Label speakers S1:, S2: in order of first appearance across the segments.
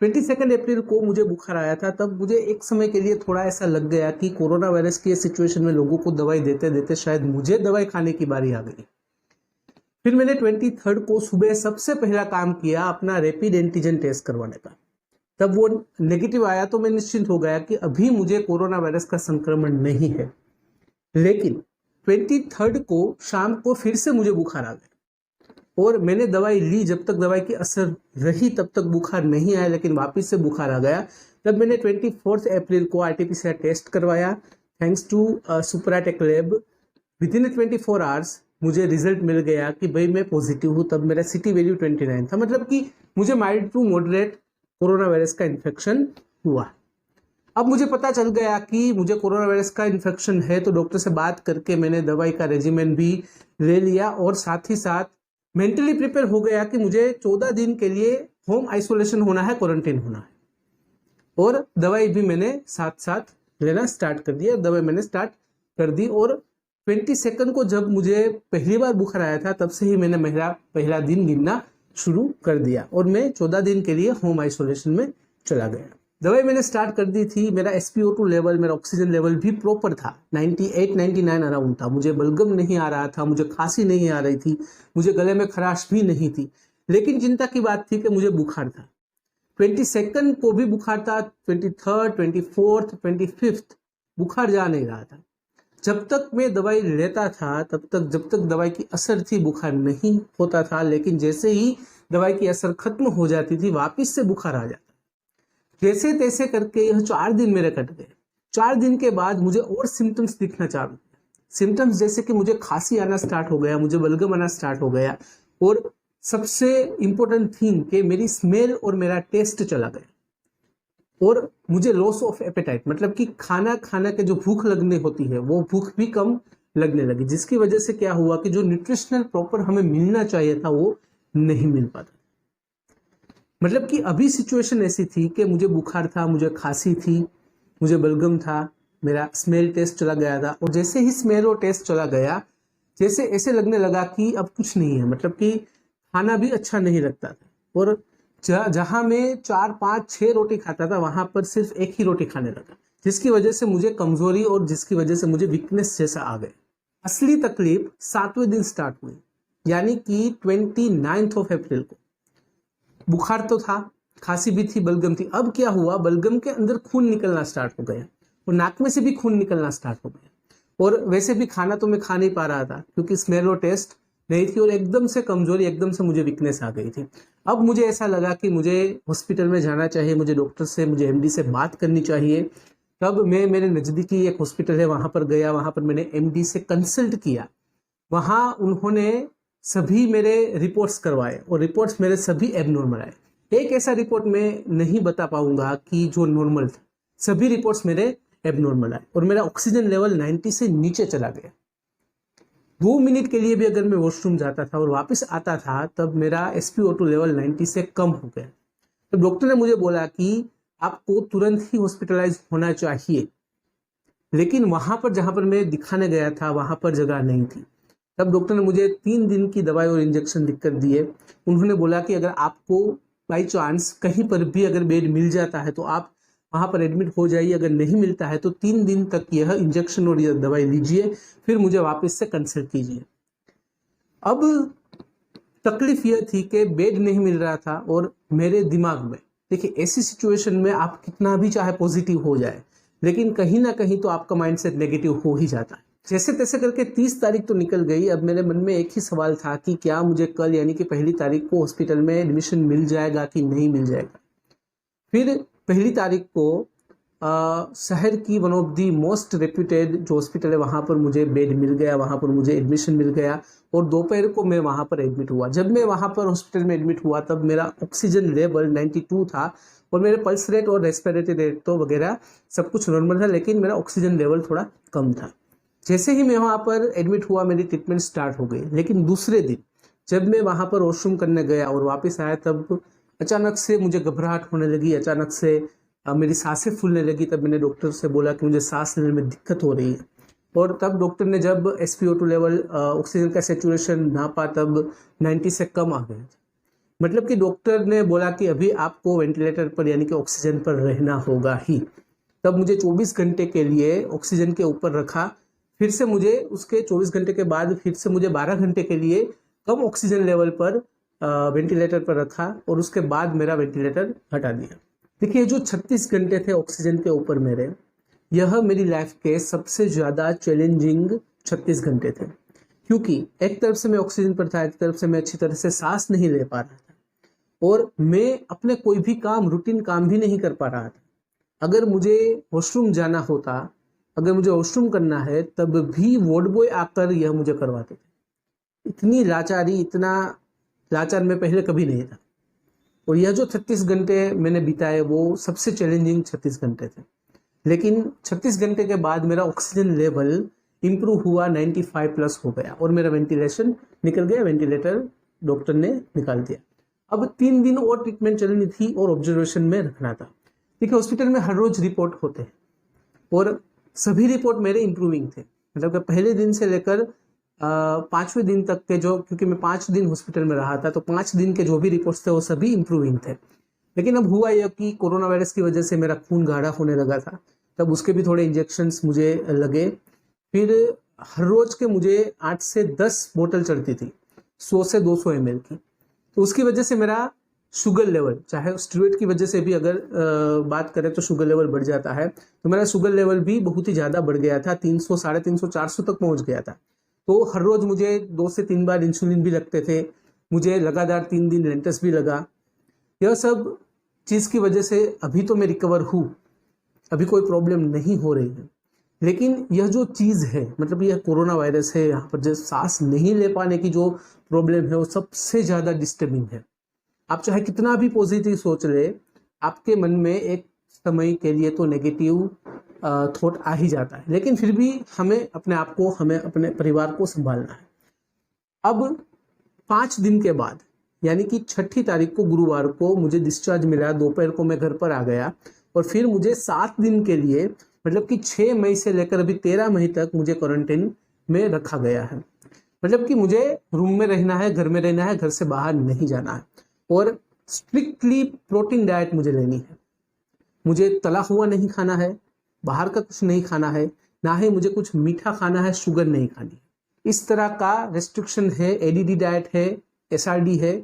S1: 22 अप्रैल को मुझे बुखार आया था। तब मुझे एक समय के लिए थोड़ा ऐसा लग गया कि कोरोना वायरस की सिचुएशन में लोगों को दवाई देते देते शायद मुझे दवाई खाने की बारी आ गई। फिर मैंने 23 को सुबह सबसे पहला काम किया अपना रैपिड एंटीजन टेस्ट करवाने का। तब वो नेगेटिव आया तो मैं निश्चिंत हो गया कि अभी मुझे कोरोना वायरस का संक्रमण नहीं है। लेकिन 23 को शाम को फिर से मुझे बुखार आ गया और मैंने दवाई ली। जब तक दवाई की असर रही तब तक बुखार नहीं आया, लेकिन वापस से बुखार आ गया। तब मैंने 24 अप्रैल को आरटीपीसीआर टेस्ट करवाया thanks to Supratech lab. Within 24 hours मुझे रिजल्ट मिल गया कि भाई मैं पॉजिटिव हूँ। तब मेरा सिटी वैल्यू 29 था, मतलब कि मुझे mild to moderate corona virus का इन्फेक्शन हुआ। अब मुझे पता चल गया कि मुझे कोरोना वायरस का इन्फेक्शन है, तो डॉक्टर से बात करके मैंने दवाई का रेजिमेंट भी ले लिया और साथ ही साथ मेंटली प्रिपेयर हो गया कि मुझे 14 दिन के लिए होम आइसोलेशन होना है, क्वारंटीन होना है। और दवाई भी मैंने साथ साथ लेना स्टार्ट कर दिया। दवाई मैंने स्टार्ट कर दी और 22 को जब मुझे पहली बार बुखार आया था तब से ही मैंने मेरा पहला दिन गिनना शुरू कर दिया और मैं 14 दिन के लिए होम आइसोलेशन में चला गया। दवाई मैंने स्टार्ट कर दी थी। मेरा SpO2 लेवल, मेरा ऑक्सीजन लेवल भी प्रॉपर था, 98-99 अराउंड था। मुझे बलगम नहीं आ रहा था, मुझे खांसी नहीं आ रही थी, मुझे गले में खराश भी नहीं थी। लेकिन चिंता की बात थी कि मुझे बुखार था। 22 को भी बुखार था, 23, 24, 25 बुखार जा नहीं रहा था। जब तक मैं दवाई लेता था तब तक, जब तक दवाई की असर थी, बुखार नहीं होता था। लेकिन जैसे ही दवाई की असर खत्म हो जाती थी वापस से बुखार आ जाता। जैसे तैसे करके यह 4 दिन मेरे कट गए। 4 दिन के बाद मुझे और सिम्टम्स दिखना चालू हुए। सिम्टम्स जैसे कि मुझे खांसी आना स्टार्ट हो गया, मुझे बलगम आना स्टार्ट हो गया और सबसे इंपॉर्टेंट थिंग कि मेरी स्मेल और मेरा टेस्ट चला गया और मुझे लॉस ऑफ एपेटाइट, मतलब कि खाना खाने के जो भूख लगने होती है वो भूख भी कम लगने लगी, जिसकी वजह से क्या हुआ कि जो न्यूट्रिशनल प्रॉपर हमें मिलना चाहिए था वो नहीं मिल पाता। मतलब कि अभी सिचुएशन ऐसी थी कि मुझे बुखार था, मुझे खांसी थी, मुझे बलगम था, मेरा स्मेल टेस्ट चला गया था और जैसे ही स्मेल और टेस्ट चला गया जैसे ऐसे लगने लगा कि अब कुछ नहीं है, मतलब कि खाना भी अच्छा नहीं लगता था। और जहां मैं 4, 5, 6 रोटी खाता था वहां पर सिर्फ एक ही रोटी खाने लगा, जिसकी वजह से मुझे कमजोरी और जिसकी वजह से मुझे वीकनेस जैसा आ गया। असली तकलीफ 7वें दिन स्टार्ट हुई, यानी कि 29 अप्रैल को। बुखार तो था, खांसी भी थी, बलगम थी। अब क्या हुआ, बलगम के अंदर खून निकलना स्टार्ट हो गया और नाक में से भी खून निकलना स्टार्ट हो गया। और वैसे भी खाना तो मैं खा नहीं पा रहा था क्योंकि स्मेल और टेस्ट नहीं थी और एकदम से कमजोरी, एकदम से मुझे वीकनेस आ गई थी। अब मुझे ऐसा लगा कि मुझे हॉस्पिटल में जाना चाहिए, मुझे डॉक्टर से, मुझे MD से बात करनी चाहिए। तब मैं मेरे नज़दीकी एक हॉस्पिटल है वहां पर गया, वहां पर मैंने MD से कंसल्ट किया। वहां उन्होंने सभी मेरे रिपोर्ट्स करवाए और रिपोर्ट्स मेरे सभी एबनॉर्मल आए। एक ऐसा रिपोर्ट मैं नहीं बता पाऊंगा कि जो नॉर्मल था, सभी रिपोर्ट्स मेरे एबनॉर्मल आए और मेरा ऑक्सीजन लेवल 90 से नीचे चला गया। 2 मिनट के लिए भी अगर मैं वॉशरूम जाता था और वापस आता था तब मेरा SpO2 लेवल 90 से कम हो गया। तो डॉक्टर ने मुझे बोला कि आपको तुरंत ही हॉस्पिटलाइज होना चाहिए, लेकिन वहां पर जहां पर मैं दिखाने गया था वहां पर जगह नहीं थी। तब डॉक्टर ने मुझे 3 दिन की दवाई और इंजेक्शन लिखकर दिए। उन्होंने बोला कि अगर आपको बाई चांस कहीं पर भी अगर बेड मिल जाता है तो आप वहां पर एडमिट हो जाइए, अगर नहीं मिलता है तो 3 दिन तक यह इंजेक्शन और यह दवाई लीजिए, फिर मुझे वापस से कंसल्ट कीजिए। अब तकलीफ यह थी कि बेड नहीं मिल रहा था और मेरे दिमाग में, देखिए ऐसी सिचुएशन में आप कितना भी चाहे पॉजिटिव हो जाए लेकिन कहीं ना कहीं तो आपका माइंडसेट नेगेटिव हो ही जाता है। जैसे तैसे करके 30 तारीख तो निकल गई। अब मेरे मन में एक ही सवाल था कि क्या मुझे कल यानी कि 1 तारीख को हॉस्पिटल में एडमिशन मिल जाएगा कि नहीं मिल जाएगा। फिर 1 तारीख को शहर की one of the most reputed जो हॉस्पिटल है वहाँ पर मुझे बेड मिल गया, वहाँ पर मुझे एडमिशन मिल गया और दोपहर को मैं वहाँ पर एडमिट हुआ। जब मैं वहाँ पर हॉस्पिटल में एडमिट हुआ तब मेरा ऑक्सीजन लेवल 92 था और मेरे पल्स रेट और रेस्पिरेटरी रेट तो वगैरह सब कुछ नॉर्मल था, लेकिन मेरा ऑक्सीजन लेवल थोड़ा कम था। जैसे ही मैं वहाँ पर एडमिट हुआ मेरी ट्रीटमेंट स्टार्ट हो गई। लेकिन दूसरे दिन जब मैं वहाँ पर वॉशरूम करने गया और वापस आया तब अचानक से मुझे घबराहट होने लगी, अचानक से मेरी सांसें फूलने लगी। तब मैंने डॉक्टर से बोला कि मुझे सांस लेने में दिक्कत हो रही है और तब डॉक्टर ने जब SpO2 लेवल ऑक्सीजन का सेचुरेशन नापा तब 90 से कम आ गया। मतलब कि डॉक्टर ने बोला कि अभी आपको वेंटिलेटर पर यानी कि ऑक्सीजन पर रहना होगा ही। तब मुझे 24 घंटे के लिए ऑक्सीजन के ऊपर रखा। फिर से मुझे उसके 24 घंटे के बाद फिर से मुझे 12 घंटे के लिए कम ऑक्सीजन लेवल पर वेंटिलेटर पर रखा और उसके बाद मेरा वेंटिलेटर हटा दिया। देखिए जो 36 घंटे थे ऑक्सीजन के ऊपर मेरे, यह मेरी लाइफ के सबसे ज़्यादा चैलेंजिंग 36 घंटे थे, क्योंकि एक तरफ से मैं ऑक्सीजन पर था, एक तरफ से मैं अच्छी तरह से सांस नहीं ले पा रहा था और मैं अपने कोई भी काम, रूटीन काम भी नहीं कर पा रहा था। अगर मुझे वॉशरूम जाना होता, अगर मुझे वॉशरूम करना है, तब भी वार्ड बॉय आकर यह मुझे करवाते थे। इतनी लाचारी, इतना लाचार मैं पहले कभी नहीं था। और यह जो 36 घंटे मैंने बिताए वो सबसे चैलेंजिंग 36 घंटे थे। लेकिन 36 घंटे के बाद मेरा ऑक्सीजन लेवल इम्प्रूव हुआ, 95 प्लस हो गया और मेरा वेंटिलेशन निकल गया, वेंटिलेटर डॉक्टर ने निकाल दिया। अब 3 दिन और ट्रीटमेंट चलनी थी और ऑब्जर्वेशन में रखना था। देखिए हॉस्पिटल में हर रोज रिपोर्ट होते हैं और सभी रिपोर्ट मेरे इम्प्रूविंग थे। मतलब कि पहले दिन से लेकर 5वें दिन तक के जो, क्योंकि मैं 5 दिन हॉस्पिटल में रहा था, तो 5 दिन के जो भी रिपोर्ट्स थे वो सभी इम्प्रूविंग थे। लेकिन अब हुआ यह कि कोरोना वायरस की वजह से मेरा खून गाढ़ा होने लगा था, तब उसके भी थोड़े इंजेक्शंस मुझे लगे। फिर हर रोज के मुझे 8 से 10 बोतल चढ़ती थी 100 से 200 ml की। तो उसकी वजह से मेरा शुगर लेवल, चाहे स्टेरॉइड की वजह से भी अगर बात करें तो शुगर लेवल बढ़ जाता है, तो मेरा शुगर लेवल भी बहुत ही ज़्यादा बढ़ गया था, 300, 350, 400 तक पहुंच गया था। तो हर रोज मुझे 2 से 3 बार इंसुलिन भी लगते थे, मुझे लगातार 3 दिन लेंटस भी लगा। यह सब चीज़ की वजह से अभी तो मैं रिकवर हूँ, अभी कोई प्रॉब्लम नहीं हो रही है। लेकिन यह जो चीज़ है, मतलब यह कोरोना वायरस है, यहाँ पर जो सांस नहीं ले पाने की जो प्रॉब्लम है वो सबसे ज़्यादा डिस्टर्बिंग है। आप चाहे कितना भी पॉजिटिव सोच ले, आपके मन में एक समय के लिए तो नेगेटिव थॉट आ ही जाता है। लेकिन फिर भी हमें अपने आप को, हमें अपने परिवार को संभालना है। अब 5 दिन के बाद यानी कि 6 तारीख को, गुरुवार को मुझे डिस्चार्ज मिला, दोपहर को मैं घर पर आ गया और फिर मुझे 7 दिन के लिए, मतलब कि 6 मई से लेकर अभी 13 मई तक मुझे क्वारंटाइन में रखा गया है। मतलब कि मुझे रूम में रहना है, घर में रहना है, घर से बाहर नहीं जाना है और स्ट्रिक्टली प्रोटीन डाइट मुझे लेनी है। मुझे तला हुआ नहीं खाना है, बाहर का कुछ नहीं खाना है, ना ही मुझे कुछ मीठा खाना है, शुगर नहीं खानी है। इस तरह का रेस्ट्रिक्शन है। एडीडी डाइट है, एसआरडी है,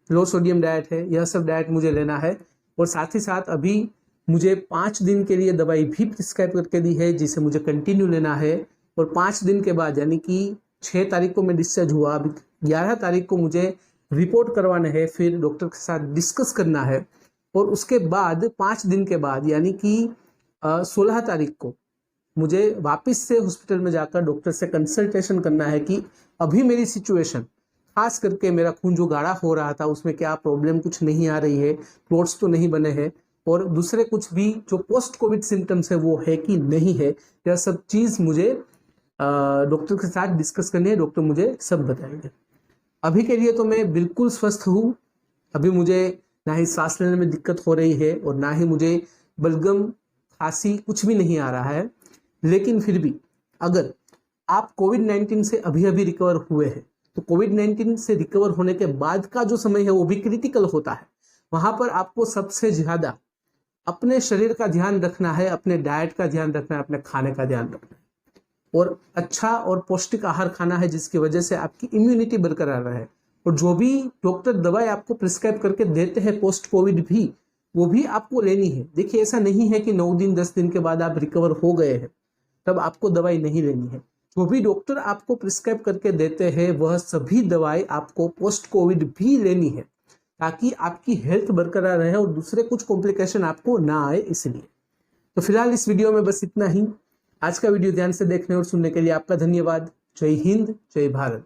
S1: लो सोडियम डाइट है, यह सब डाइट मुझे लेना है। और साथ ही साथ अभी मुझे 5 दिन के लिए दवाई भी प्रिस्क्राइब करके दी है, जिसे मुझे कंटिन्यू लेना है। और 5 दिन के बाद यानी कि 6 तारीख को मैं डिस्चार्ज हुआ, अभी 11 तारीख को मुझे रिपोर्ट करवाना है, फिर डॉक्टर के साथ डिस्कस करना है। और उसके बाद 5 दिन के बाद यानी कि 16 तारीख को मुझे वापस से हॉस्पिटल में जाकर डॉक्टर से कंसल्टेशन करना है कि अभी मेरी सिचुएशन, खास करके मेरा खून जो गाढ़ा हो रहा था उसमें क्या प्रॉब्लम कुछ नहीं आ रही है, क्लॉट्स तो नहीं बने हैं, और दूसरे कुछ भी जो पोस्ट कोविड सिम्टम्स है वो है कि नहीं है। यह सब चीज़ मुझे डॉक्टर के साथ डिस्कस करनी है, डॉक्टर मुझे सब बताएंगे। अभी के लिए तो मैं बिल्कुल स्वस्थ हूँ। अभी मुझे ना ही सांस लेने में दिक्कत हो रही है और ना ही मुझे बलगम, खांसी कुछ भी नहीं आ रहा है। लेकिन फिर भी अगर आप कोविड-19 से अभी अभी रिकवर हुए हैं, तो कोविड-19 से रिकवर होने के बाद का जो समय है वो भी क्रिटिकल होता है। वहां पर आपको सबसे ज्यादा अपने शरीर का ध्यान रखना है, अपने डाइट का ध्यान रखना है, अपने खाने का ध्यान रखना है और अच्छा और पौष्टिक आहार खाना है, जिसकी वजह से आपकी इम्यूनिटी बरकरार रहे। और जो भी डॉक्टर दवाई आपको प्रिस्क्राइब करके देते हैं पोस्ट कोविड भी, वो भी आपको लेनी है। देखिए ऐसा नहीं है कि 9 दिन 10 दिन के बाद आप रिकवर हो गए हैं तब आपको दवाई नहीं लेनी है। जो भी डॉक्टर आपको प्रिस्क्राइब करके देते हैं वह सभी दवाई आपको पोस्ट कोविड भी लेनी है, ताकि आपकी हेल्थ बरकरार रहे और दूसरे कुछ कॉम्प्लिकेशन आपको ना आए। इसलिए तो फिलहाल इस वीडियो में बस इतना ही। आज का वीडियो ध्यान से देखने और सुनने के लिए आपका धन्यवाद। जय हिंद, जय भारत।